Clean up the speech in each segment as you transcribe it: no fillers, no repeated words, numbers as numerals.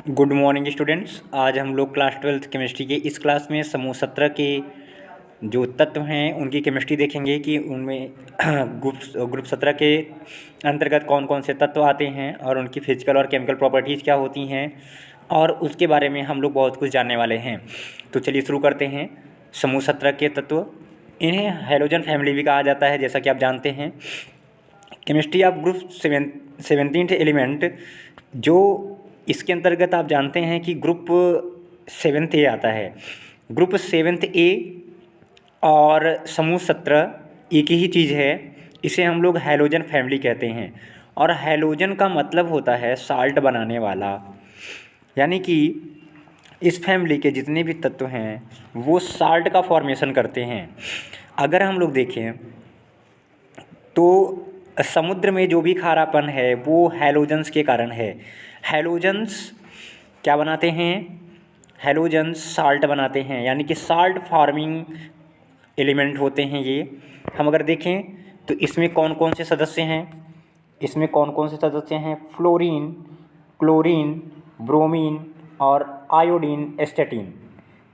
Good morning students. आज हम लोग क्लास 12th केमिस्ट्री के इस क्लास में समूह 17 के जो तत्व हैं उनकी केमिस्ट्री देखेंगे कि उनमें ग्रुप 17 के अंतर्गत कौन कौन से तत्व आते हैं और उनकी फिजिकल और केमिकल प्रॉपर्टीज़ क्या होती हैं और उसके बारे में हम लोग बहुत कुछ जानने वाले हैं। तो चलिए शुरू करते हैं। समूह 17 के तत्व, इन्हें हैलोजन फैमिली भी कहा जाता है, जैसा कि आप जानते हैं। Chemistry of group 17th element, जो इसके अंतर्गत आप जानते हैं कि ग्रुप 7 ए आता है। ग्रुप 7 ए और समूह 17 एक ही चीज़ है। इसे हम लोग हैलोजन फैमिली कहते हैं और हैलोजन का मतलब होता है साल्ट बनाने वाला, यानी कि इस फैमिली के जितने भी तत्व हैं वो साल्ट का फॉर्मेशन करते हैं। अगर हम लोग देखें तो समुद्र में जो भी खारापन है वो हैलोजन्स के कारण है। हैलोजन्स क्या बनाते हैं? हैलोजन्स साल्ट बनाते हैं, यानी कि साल्ट फार्मिंग एलिमेंट होते हैं ये। हम अगर देखें तो इसमें कौन कौन से सदस्य हैं? इसमें कौन कौन से सदस्य हैं? फ्लोरीन, क्लोरीन, ब्रोमीन और आयोडीन, एस्टेटिन।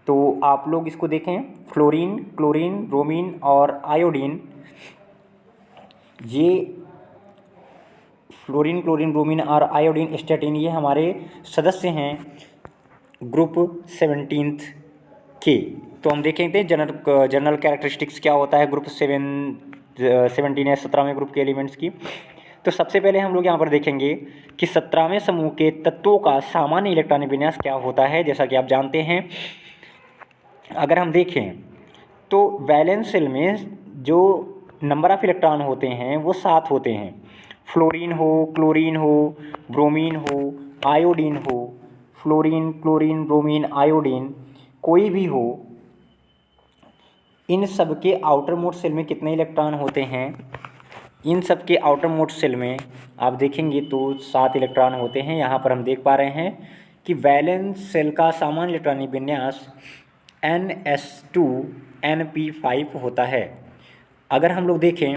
तो आप लोग इसको देखें, फ्लोरीन, क्लोरीन, ब्रोमीन और आयोडीन, ये फ्लोरीन, क्लोरीन, ब्रोमीन और आयोडीन, एस्टेटिन, ये हमारे सदस्य हैं ग्रुप 17th के। तो हम देखेंगे जनरल कैरेक्टरिस्टिक्स क्या होता है ग्रुप 17 या 17वें ग्रुप के एलिमेंट्स की। तो सबसे पहले हम लोग यहाँ पर देखेंगे कि 17वें समूह के तत्वों का सामान्य इलेक्ट्रॉनिक विन्यास क्या होता है। जैसा कि आप जानते हैं, अगर हम देखें तो वैलेंस शेल में जो नंबर ऑफ इलेक्ट्रॉन होते हैं वो 7 होते हैं। फ्लोरीन हो, क्लोरीन हो, ब्रोमीन हो, आयोडीन हो, फ्लोरीन, क्लोरीन, ब्रोमीन, आयोडीन कोई भी हो, इन सब के आउटर मोस्ट शेल में कितने इलेक्ट्रॉन होते हैं? इन सब के आउटर मोस्ट शेल में आप देखेंगे तो 7 इलेक्ट्रॉन होते हैं। यहाँ पर हम देख पा रहे हैं कि वैलेंस शेल का सामान्य इलेक्ट्रॉनिक विन्यास NS2Np5 होता है। अगर हम लोग देखें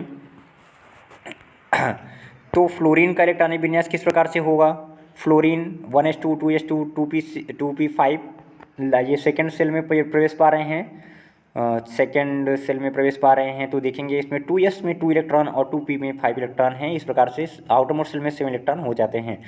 तो फ्लोरीन का इलेक्ट्रॉनिक विन्यास किस प्रकार से होगा? फ्लोरीन 1s2 2s2 2p5, ये सेकेंड सेल में प्रवेश पा रहे हैं, सेकेंड सेल में प्रवेश पा रहे हैं। तो देखेंगे इसमें 2s में 2 इलेक्ट्रॉन और 2p में 5 इलेक्ट्रॉन हैं। इस प्रकार से आउटर मोस्ट सेल में 7 इलेक्ट्रॉन हो जाते हैं।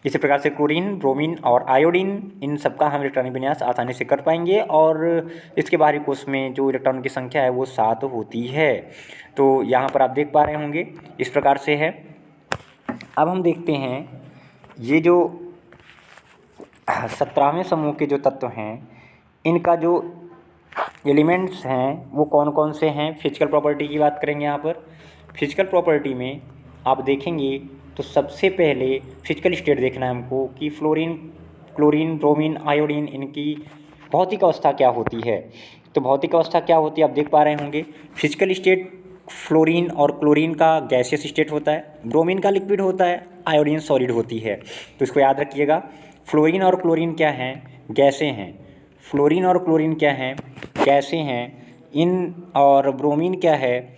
इसी प्रकार से क्लोरीन, ब्रोमीन और आयोडीन, इन सब का हम इलेक्ट्रॉनिक विन्यास आसानी से कर पाएंगे और इसके बाहरी कोश में जो इलेक्ट्रॉन की संख्या है वो 7 होती है। तो यहाँ पर आप देख पा रहे होंगे इस प्रकार से है। अब हम देखते हैं ये जो 17वें समूह के जो तत्व हैं इनका जो एलिमेंट्स हैं वो कौन कौन से हैं। फिजिकल प्रॉपर्टी की बात करेंगे। यहाँ पर फिजिकल प्रॉपर्टी में आप देखेंगे तो सबसे पहले फिजिकल स्टेट देखना है हमको कि फ्लोरीन, क्लोरीन, ब्रोमीन, आयोडीन, इनकी भौतिक अवस्था क्या होती है। तो भौतिक अवस्था क्या होती है आप देख पा रहे होंगे। फिजिकल स्टेट फ्लोरीन और क्लोरीन का गैसियस स्टेट होता है, ब्रोमीन का लिक्विड होता है, आयोडीन सॉलिड होती है। तो इसको याद रखिएगा। फ्लोरीन और क्लोरीन क्या हैं? गैसें हैं। फ्लोरीन और क्लोरीन क्या हैं? गैसें हैं। इन और ब्रोमीन क्या है?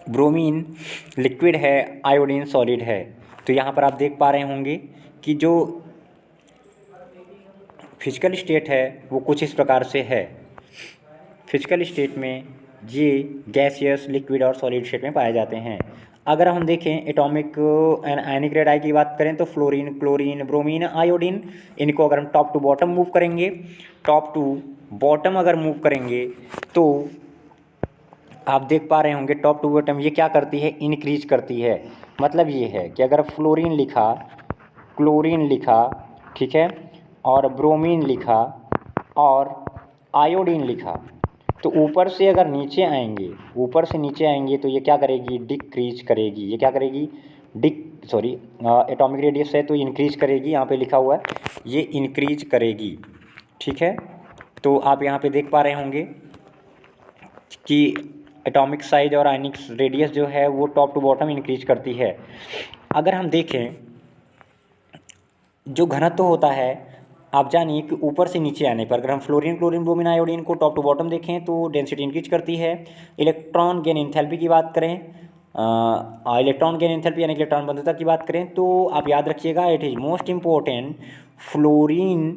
ब्रोमीन लिक्विड है, आयोडीन सॉलिड है। तो यहाँ पर आप देख पा रहे होंगे कि जो फिजिकल स्टेट है वो कुछ इस प्रकार से है। फिजिकल स्टेट में ये गैसियस, लिक्विड और सॉलिड स्टेट में पाए जाते हैं। अगर हम देखें एटॉमिक एंड आयनिक रेडाई की बात करें तो फ्लोरीन, क्लोरीन, ब्रोमीन, आयोडीन, इनको अगर हम टॉप टू बॉटम मूव करेंगे, टॉप टू बॉटम अगर मूव करेंगे तो आप देख पा रहे होंगे टॉप टू बॉटम ये क्या करती है? इंक्रीज करती है। मतलब ये है कि अगर फ्लोरीन लिखा, क्लोरीन लिखा, ठीक है, और ब्रोमीन लिखा और आयोडीन लिखा, तो ऊपर से अगर नीचे आएंगे, ऊपर से नीचे आएंगे तो ये क्या करेगी? डिक्रीज करेगी। ये क्या करेगी? एटॉमिक रेडियस है तो इंक्रीज करेगी। यहाँ पे लिखा हुआ है ये इंक्रीज करेगी, ठीक है। तो आप यहाँ पे देख पा रहे होंगे कि एटॉमिक साइज और आयनिक रेडियस जो है वो टॉप टू बॉटम इंक्रीज करती है। अगर हम देखें जो घनत्व होता है, आप जानिए कि ऊपर से नीचे आने पर अगर हम फ्लोरीन, क्लोरीन, ब्रोमीन, आयोडीन को टॉप टू बॉटम देखें तो डेंसिटी इंक्रीज करती है। इलेक्ट्रॉन गेन एंथैल्पी की बात करें इलेक्ट्रॉन गेन एंथैल्पी यानी कि इलेक्ट्रॉन बंधुता की बात करें तो आप याद रखिएगा, it is most important, fluorine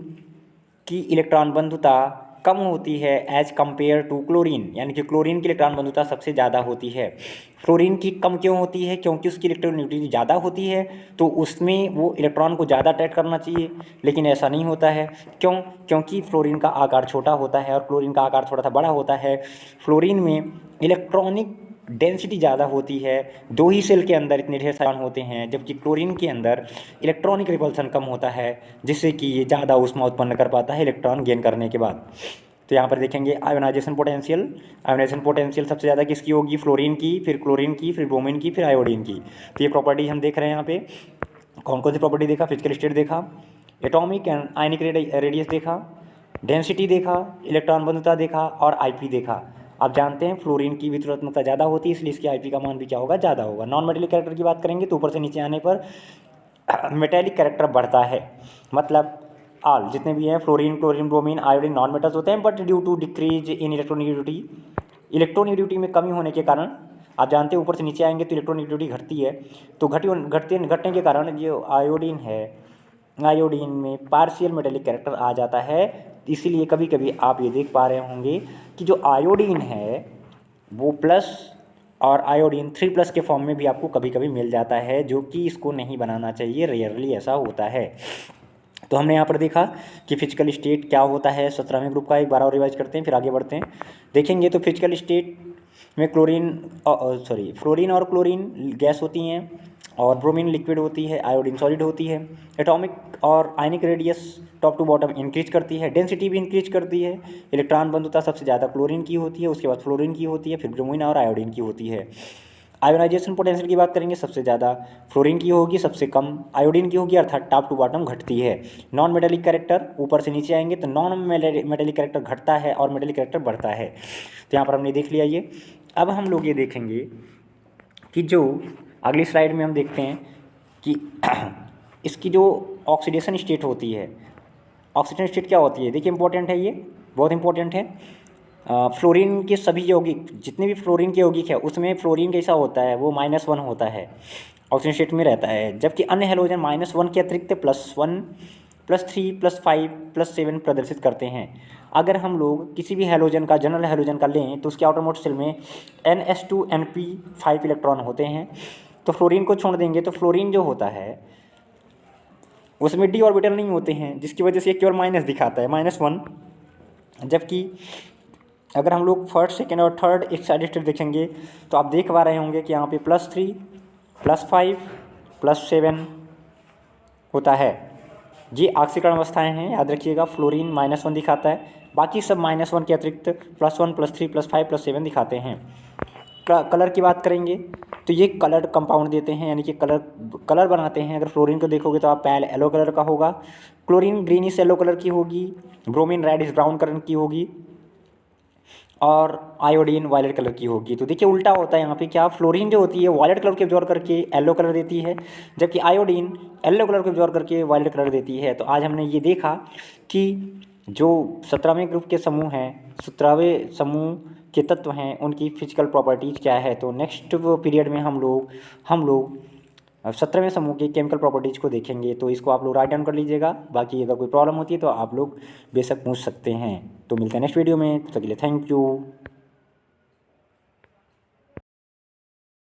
की इलेक्ट्रॉन बंधुता कम होती है एज कंपेयर टू क्लोरीन, यानी कि क्लोरीन की इलेक्ट्रॉन बंधुता सबसे ज़्यादा होती है। फ्लोरीन की कम क्यों होती है? क्योंकि उसकी इलेक्ट्रोनेगेटिविटी ज़्यादा होती है, तो उसमें वो इलेक्ट्रॉन को ज़्यादा अट्रैक्ट करना चाहिए, लेकिन ऐसा नहीं होता है। क्यों? क्योंकि फ्लोरीन का आकार छोटा होता है और क्लोरीन का आकार थोड़ा सा बड़ा होता है। फ्लोरीन में इलेक्ट्रॉनिक डेंसिटी ज़्यादा होती है, दो ही सेल के अंदर इतने ढेर सारे होते हैं, जबकि क्लोरीन के अंदर इलेक्ट्रॉनिक रिपल्सन कम होता है, जिससे कि ये ज़्यादा ऊष्मा उत्पन्न कर पाता है इलेक्ट्रॉन गेन करने के बाद। तो यहाँ पर देखेंगे आयोनाइजेशन पोटेंशियल, आयोनाइजेशन पोटेंशियल सबसे ज़्यादा किसकी होगी? फ्लोरीन की, फिर क्लोरीन की, फिर ब्रोमीन की, फिर आयोडीन की। तो ये प्रॉपर्टी हम देख रहे हैं यहाँ पे। कौन कौन सी प्रॉपर्टी देखा? फिजिकल स्टेट देखा, एटॉमिक एंड आयनिक रेडियस देखा, डेंसिटी देखा, इलेक्ट्रॉन बंधुता देखा और आईपी देखा। आप जानते हैं फ्लोरीन की वितरणात्मकता ज़्यादा होती है, इसलिए इसकी आईपी का मान भी क्या होगा? ज़्यादा होगा। नॉन मेटेलिक कैरेक्टर की बात करेंगे तो ऊपर से नीचे आने पर मेटेलिक कैरेक्टर बढ़ता है, मतलब ऑल जितने भी हैं fluorine, chlorine, bromine, iodine non metals होते हैं, but due to decrease in electronegativity में कमी होने के कारण, आप जानते हैं ऊपर से नीचे आएंगे तो इलेक्ट्रोनेगेटिविटी घटती है, तो घटने के कारण जो आयोडीन है, आयोडीन में पार्शियल मेटेलिक कैरेक्टर आ जाता है। इसीलिए कभी कभी आप ये देख पा रहे होंगे कि जो आयोडीन है वो प्लस और आयोडीन 3+ के फॉर्म में भी आपको कभी कभी मिल जाता है, जो कि इसको नहीं बनाना चाहिए, रेयरली ऐसा होता है। तो हमने यहाँ पर देखा कि फिजिकल स्टेट क्या होता है 17वें ग्रुप का। एक बार और रिवाइज करते हैं फिर आगे बढ़ते हैं। देखेंगे तो फिजिकल स्टेट में फ्लोरीन और क्लोरीन गैस होती हैं, और ब्रोमीन लिक्विड होती है, आयोडीन सॉलिड होती है। एटॉमिक और ionic radius top to bottom increase करती है, डेंसिटी भी इंक्रीज करती है। इलेक्ट्रॉन बंधुता सबसे ज़्यादा क्लोरीन की होती है, उसके बाद फ्लोरीन की होती है, फिर ब्रोमीन और आयोडीन की होती है। आयोनाइजेशन पोटेंशियल की बात करेंगे, सबसे ज़्यादा फ्लोरीन की होगी, सबसे कम आयोडीन की होगी, अर्थात टॉप टू बॉटम घटती है। नॉन मेटेलिक कैरेक्टर ऊपर से नीचे आएंगे तो नॉन मेटेलिक कैरेक्टर घटता है और मेटेलिक कैरेक्टर बढ़ता है। तो यहाँ पर हमने देख लिया ये। अब हम लोग ये देखेंगे कि जो अगली स्लाइड में हम देखते हैं कि इसकी जो ऑक्सीडेशन स्टेट होती है, ऑक्सीडेशन स्टेट क्या होती है? देखिए इंपॉर्टेंट है, ये बहुत इंपॉर्टेंट है। फ्लोरीन के सभी यौगिक, जितने भी फ्लोरीन के यौगिक है उसमें फ्लोरीन कैसा होता है? वो -1 होता है, ऑक्सीजन स्टेट में रहता है, जबकि अन्य हैलोजन -1 के अतिरिक्त +1, +3, +5, +7 प्रदर्शित करते हैं। अगर हम लोग किसी भी हैलोजन का, जनरल हैलोजन का लें तो उसके आउटरमोस्ट शेल में NH2Np5 इलेक्ट्रॉन होते हैं। तो फ्लोरीन को छोड़ देंगे तो फ्लोरीन जो होता है उसमें d ऑर्बिटल नहीं होते हैं, जिसकी वजह से केवल माइनस दिखाता है, -1। जबकि अगर हम लोग फर्स्ट, सेकेंड और थर्ड एक साइड स्टेट देखेंगे तो आप देख पा रहे होंगे कि यहाँ पे +3, +5, +7 होता है। ये ऑक्सीकरण अवस्थाएं हैं, याद रखिएगा। फ्लोरीन -1 दिखाता है, बाकी सब -1 के अतिरिक्त +1, +3, +5, +7 दिखाते हैं। कलर की बात करेंगे तो ये कलर कंपाउंड देते हैं, यानी कि कलर बनाते हैं। अगर फ्लोरीन को देखोगे तो आप पैल येलो कलर का होगा, क्लोरीन ग्रीनिश येलो कलर की होगी, ब्रोमीन रेडिश ब्राउन कलर की होगी और आयोडीन वायलेट कलर की होगी। तो देखिए उल्टा होता है यहाँ पे, क्या फ्लोरीन जो होती है वायलेट कलर को एब्जॉर्ब करके येलो कलर देती है, जबकि आयोडीन येलो कलर को एब्जॉर्ब करके वायलेट कलर देती है। तो आज हमने ये देखा कि जो 17वें ग्रुप के समूह हैं, 17वें समूह के तत्व हैं, उनकी फिजिकल प्रॉपर्टीज़ क्या है। तो नेक्स्ट पीरियड में हम लोग 17वें समूह के केमिकल प्रॉपर्टीज़ को देखेंगे। तो इसको आप लोग राइट डाउन कर लीजिएगा, बाकी अगर कोई प्रॉब्लम होती है तो आप लोग बेशक पूछ सकते हैं। तो मिलते हैं नेक्स्ट वीडियो में, तब तक के लिए थैंक यू।